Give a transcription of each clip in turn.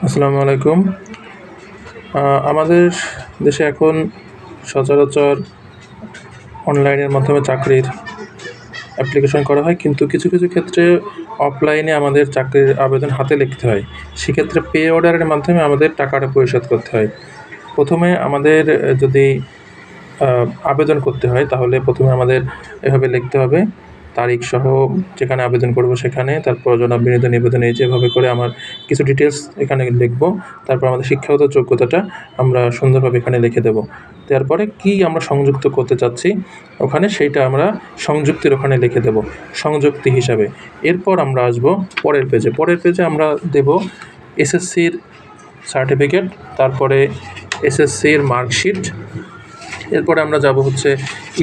আসসালামু আলাইকুম। আমাদের দেশে এখন সচরাচর অনলাইনের মাধ্যমে চাকরির অ্যাপ্লিকেশন করা হয়। কিন্তু কিছু, কিছু ক্ষেত্রে অফলাইনে আমাদের চাকরির আবেদন হাতে লিখতে হয়। সেক্ষেত্রে পে অর্ডারের মাধ্যমে আমাদের টাকাটা পরিশোধ করতে হয়। ১ম এ আমাদের যদি আ আবেদন করতে হয় তাহলে ১ম এ আমাদের এভাবে লিখতে হবে তারিখসহ যেখানে আবেদন করব সেখানে, তারপর জনাব বিনীত নিবেদন এই যেভাবে করে আমার কিছু ডিটেইলস এখানে লিখব। তারপর আমাদের শিক্ষাগত যোগ্যতাটা আমরা সুন্দরভাবে এখানে লিখে দেব। দেওয়ার পরে কি আমরা সংযুক্ত করতে চাচ্ছি ওখানে সেইটা আমরা সংযুক্তির ওখানে লিখে দেব সংযুক্তি হিসাবে। এরপর আমরা আসবো পরের পেজে। পরের পেজে আমরা দেব এসএসসির সার্টিফিকেট, তারপরে এসএসসির মার্কশিট। এরপরে আমরা যাব হচ্ছে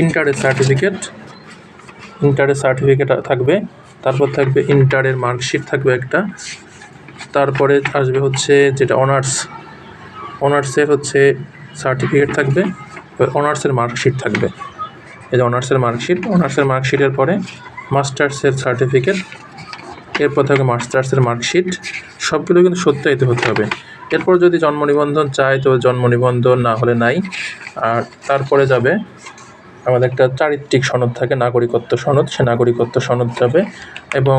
ইন্টারের সার্টিফিকেট। ইন্টারের সার্টিফিকেট থাকবে, তারপর থাকবে ইন্টারের মার্কশিট থাকবে একটা, তারপরে আসবে হচ্ছে যেটা অনার্সের হচ্ছে সার্টিফিকেট থাকবে, অনার্সের মার্কশিট থাকবে। এই যে অনার্সের মার্কশিটের পরে মাস্টার্সের সার্টিফিকেট, এরপর থাকবে মাস্টার্সের মার্কশিট। সবগুলো কিন্তু সত্যায়িত হতে হবে। এরপর যদি জন্ম নিবন্ধন চায় তো জন্ম নিবন্ধন, না হলে নাই। আর তারপরে যাবে আমাদের একটা চারিত্রিক সনদ থাকে, নাগরিকত্ব সনদ, সে নাগরিকত্ব সনদ যাবে এবং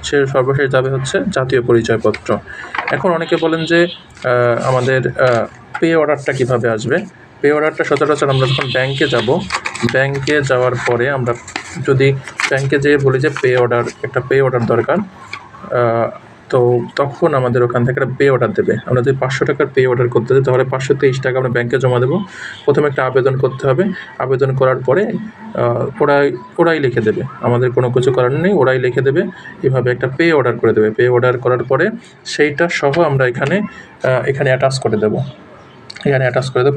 সে সর্বশেষ যাবে হচ্ছে জাতীয় পরিচয়পত্র। এখন অনেকে বলেন যে আমাদের পে অর্ডারটা কীভাবে আসবে। পে অর্ডারটা সচরাচর আমরা যখন ব্যাংকে যাব, ব্যাংকে যাওয়ার পরে আমরা যদি ব্যাংকে যেয়ে বলি যে একটা পে অর্ডার দরকার, তো তখন আমাদের ওখান থেকে একটা পে অর্ডার দেবে। আমরা যদি ৫০০ টাকার পে অর্ডার করতে চাই তাহলে ৫২৩ টাকা আমরা ব্যাংকে জমা দেবো। প্রথমে একটা আবেদন করতে হবে। আবেদন করার পরে ওরাই লিখে দেবে, আমাদের কোনো কিছু করার নেই, ওরাই লিখে দেবে। এভাবে একটা পে অর্ডার করে দেবে। পে অর্ডার করার পরে সেইটা সহ আমরা এখানে অ্যাটাচ করে দেবো।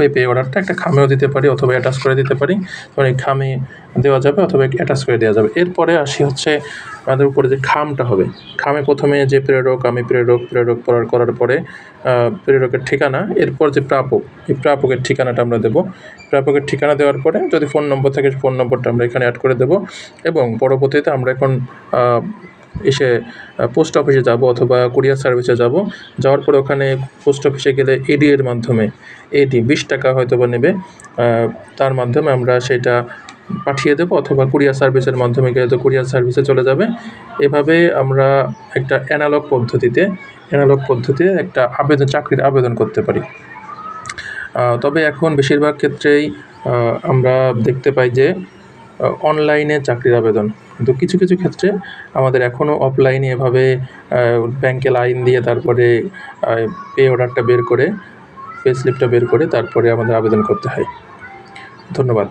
এই পে অর্ডারটা একটা খামেও দিতে পারি অথবা অ্যাটাচ করে দিতে পারি। তখন এই খামে দেওয়া যাবে অথবা অ্যাটাচ করে দেওয়া যাবে। এরপরে আসি হচ্ছে আমাদের উপরে যে খামটা হবে। খামে প্রথমে যে প্রেরক, আমি প্রেরক করার পরে প্রেরকের ঠিকানা, এরপর যে প্রাপক, এই প্রাপকের ঠিকানাটা আমরা দেবো। প্রাপকের ঠিকানা দেওয়ার পরে যদি ফোন নম্বর থাকে ফোন নম্বরটা আমরা এখানে অ্যাড করে দেবো এবং পরবর্তীতে আমরা এখন এসে পোস্ট অফিসে যাব অথবা কুরিয়ার সার্ভিসে যাব। যাওয়ার পরে ওখানে পোস্ট অফিসে গেলে এডি এর মাধ্যমে ২০ টাকা হয়তো বা নেবে, তার মাধ্যমে আমরা সেটা পাঠিয়ে দেবো অথবা কুরিয়ার সার্ভিসের মাধ্যমে গেলে তো কুরিয়ার সার্ভিসে চলে যাবে। এভাবে আমরা একটা অ্যানালগ পদ্ধতিতে একটা চাকরির আবেদন করতে পারি। তবে এখন বেশিরভাগ ক্ষেত্রেই আমরা দেখতে পাই যে অনলাইনে চাকরির আবেদন, কিন্তু কিছু কিছু ক্ষেত্রে আমাদের এখনও অফলাইনে এভাবে ব্যাংকে লাইন দিয়ে তারপরে পে অর্ডারটা বের করে, পে স্লিপটা বের করে তারপরে আমাদের আবেদন করতে হয়। ধন্যবাদ।